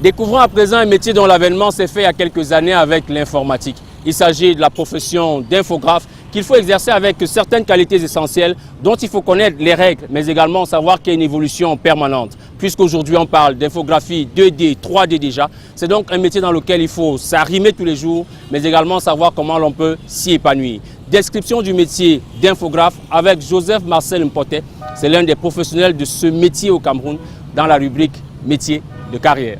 Découvrons à présent un métier dont l'avènement s'est fait il y a quelques années avec l'informatique. Il s'agit de la profession d'infographe qu'il faut exercer avec certaines qualités essentielles dont il faut connaître les règles, mais également savoir qu'il y a une évolution permanente. Puisqu'aujourd'hui on parle d'infographie 2D, 3D déjà, c'est donc un métier dans lequel il faut s'arrimer tous les jours, mais également savoir comment l'on peut s'y épanouir. Description du métier d'infographe avec Joseph Marcel Mpoté, c'est l'un des professionnels de ce métier au Cameroun dans la rubrique métier de carrière.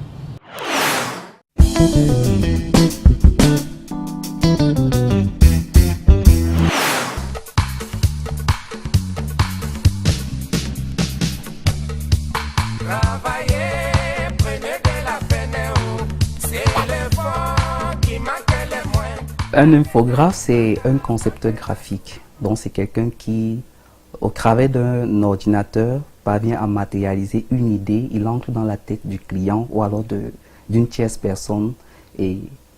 Un infographe, c'est un concepteur graphique. Donc c'est quelqu'un qui, au travers d'un ordinateur, parvient à matérialiser une idée. Il entre dans la tête du client ou alors d'une tierce personne et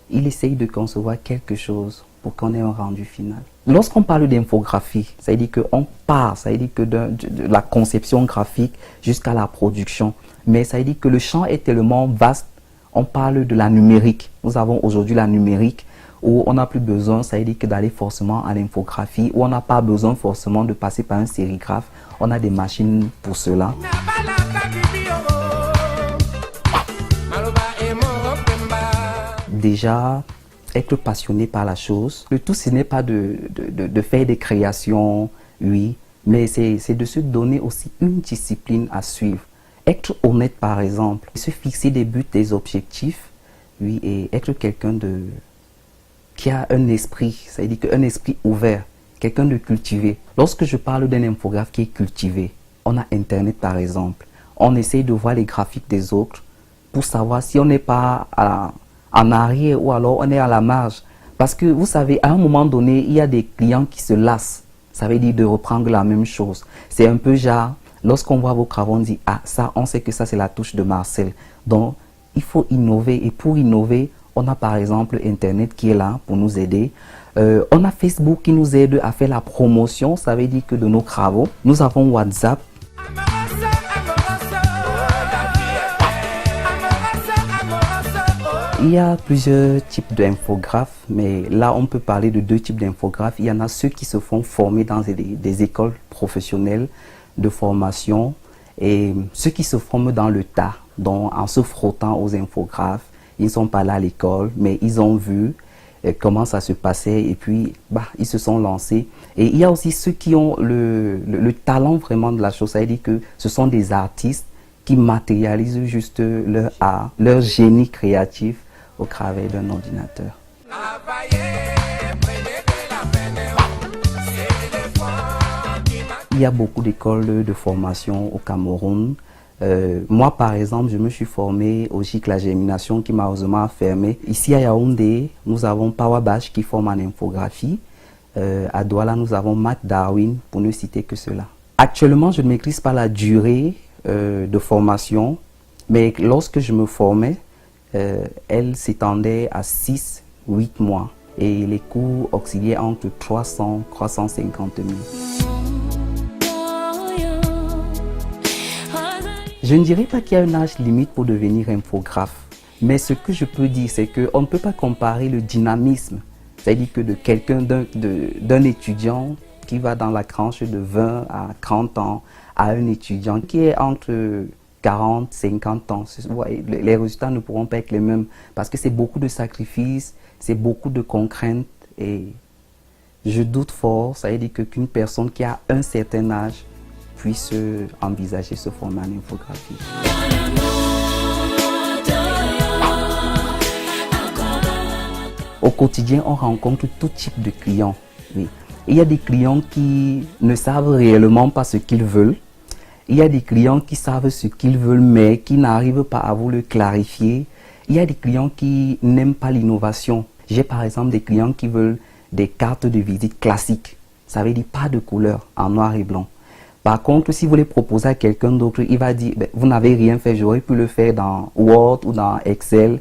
il essaye de concevoir quelque chose pour qu'on ait un rendu final. Lorsqu'on parle d'infographie, ça veut dire qu'on part, ça veut dire que de la conception graphique jusqu'à la production. Mais ça veut dire que le champ est tellement vaste, on parle de la numérique. Nous avons aujourd'hui la numérique où on n'a plus besoin, ça veut dire que d'aller forcément à l'infographie, où on n'a pas besoin forcément de passer par un sérigraphe. On a des machines pour cela. Déjà, être passionné par la chose. Le tout, ce n'est pas de faire des créations, oui, mais c'est de se donner aussi une discipline à suivre. Être honnête, par exemple, se fixer des buts, des objectifs, oui, et être quelqu'un qui a un esprit, ça veut dire qu'un esprit ouvert, quelqu'un de cultivé. Lorsque je parle d'un infographe qui est cultivé, on a Internet par exemple, on essaye de voir les graphiques des autres pour savoir si on n'est pas en arrière ou alors on est à la marge. Parce que vous savez, à un moment donné, il y a des clients qui se lassent, ça veut dire de reprendre la même chose. C'est un peu genre, lorsqu'on voit vos travaux, on dit, ah ça, on sait que ça c'est la touche de Marcel. Donc, il faut innover et pour innover, on a par exemple Internet qui est là pour nous aider. On a Facebook qui nous aide à faire la promotion, ça veut dire que de nos travaux. Nous avons WhatsApp. Il y a plusieurs types d'infographes, mais là on peut parler de deux types d'infographes. Il y en a ceux qui se font former dans des écoles professionnelles de formation et ceux qui se forment dans le tas, donc en se frottant aux infographes. Ils ne sont pas là à l'école, mais ils ont vu comment ça se passait et puis ils se sont lancés. Et il y a aussi ceux qui ont le talent vraiment de la chose, ça veut dire que ce sont des artistes qui matérialisent juste leur art, leur génie créatif au travers d'un ordinateur. Il y a beaucoup d'écoles de formation au Cameroun. Moi, par exemple, je me suis formé au GIC La Germination qui malheureusement a fermé. Ici à Yaoundé, nous avons Powerbash qui forme en infographie. À Douala, nous avons Mac Darwin, pour ne citer que cela. Actuellement, je ne maîtrise pas la durée de formation, mais lorsque je me formais, elle s'étendait à 6-8 mois et les cours oscillaient entre 300 et 350 000. Je ne dirais pas qu'il y a un âge limite pour devenir infographe, mais ce que je peux dire, c'est qu'on ne peut pas comparer le dynamisme, c'est-à-dire que de quelqu'un, d'un étudiant qui va dans la tranche de 20 à 30 ans, à un étudiant qui est entre 40, 50 ans. Les résultats ne pourront pas être les mêmes parce que c'est beaucoup de sacrifices, c'est beaucoup de contraintes et je doute fort, ça veut dire qu'une personne qui a un certain âge puisse envisager ce format en infographie. Au quotidien, on rencontre tout type de clients. Oui. Il y a des clients qui ne savent réellement pas ce qu'ils veulent. Il y a des clients qui savent ce qu'ils veulent mais qui n'arrivent pas à vous le clarifier. Il y a des clients qui n'aiment pas l'innovation. J'ai par exemple des clients qui veulent des cartes de visite classiques. Ça veut dire pas de couleur, en noir et blanc. Par contre, si vous les proposez à quelqu'un d'autre, il va dire, vous n'avez rien fait, j'aurais pu le faire dans Word ou dans Excel.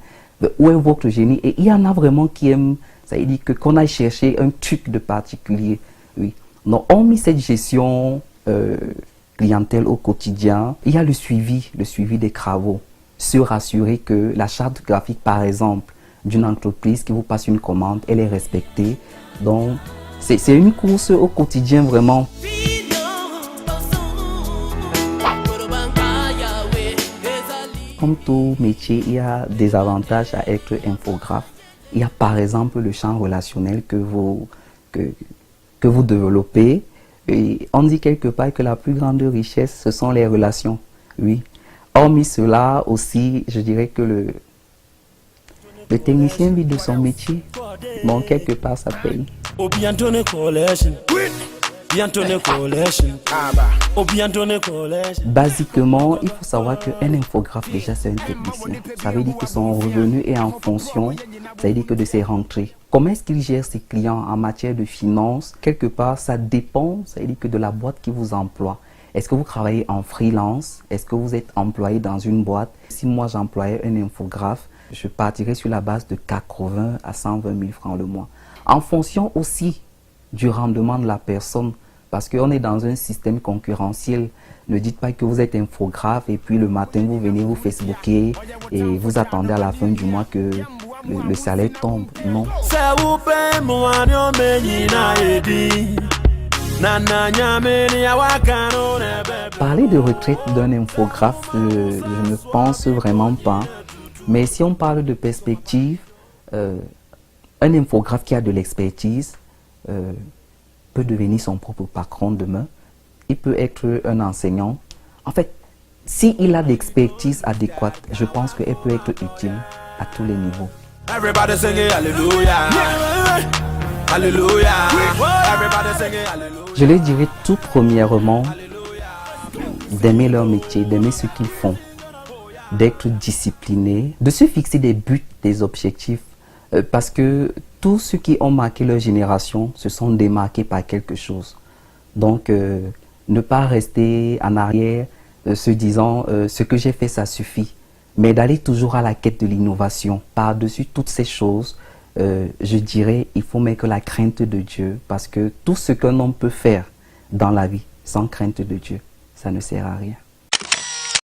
Où est votre génie? Et il y en a vraiment qui aiment, ça veut dire qu'on aille chercher un truc de particulier. Oui. Donc, on met cette gestion clientèle au quotidien. Il y a le suivi des travaux. se rassurer que la charte graphique, par exemple, d'une entreprise qui vous passe une commande, elle est respectée. Donc, c'est une course au quotidien vraiment. Comme tout métier, il y a des avantages à être infographe. Il y a par exemple le champ relationnel que vous développez. Et on dit quelque part que la plus grande richesse, ce sont les relations. Oui. Hormis cela aussi, je dirais que le technicien vit de son métier. Bon, quelque part, ça paye. Basiquement, il faut savoir qu'un infographe, déjà, c'est un technicien. Ça veut dire que son revenu est en fonction, ça veut dire que de ses rentrées. Comment est-ce qu'il gère ses clients en matière de finances? Quelque part, ça dépend, ça veut dire que de la boîte qui vous emploie. Est-ce que vous travaillez en freelance? Est-ce que vous êtes employé dans une boîte? Si moi, j'employais un infographe, je partirais sur la base de 80 à 120 000 francs le mois. En fonction aussi du rendement de la personne, parce qu'on est dans un système concurrentiel. Ne dites pas que vous êtes infographe et puis le matin vous venez vous Facebooker et vous attendez à la fin du mois que le salaire tombe. Non. Parler de retraite d'un infographe, je ne pense vraiment pas. Mais si on parle de perspective, un infographe qui a de l'expertise peut devenir son propre patron demain. Il peut être un enseignant. En fait, s'il a l'expertise adéquate, je pense qu'elle peut être utile à tous les niveaux. Je leur dirais tout premièrement d'aimer leur métier, d'aimer ce qu'ils font, d'être disciplinés, de se fixer des buts, des objectifs, parce que tous ceux qui ont marqué leur génération se sont démarqués par quelque chose. Donc, ne pas rester en arrière se disant ce que j'ai fait, ça suffit. Mais d'aller toujours à la quête de l'innovation. Par-dessus toutes ces choses, je dirais il faut mettre la crainte de Dieu. Parce que tout ce qu'un homme peut faire dans la vie sans crainte de Dieu, ça ne sert à rien.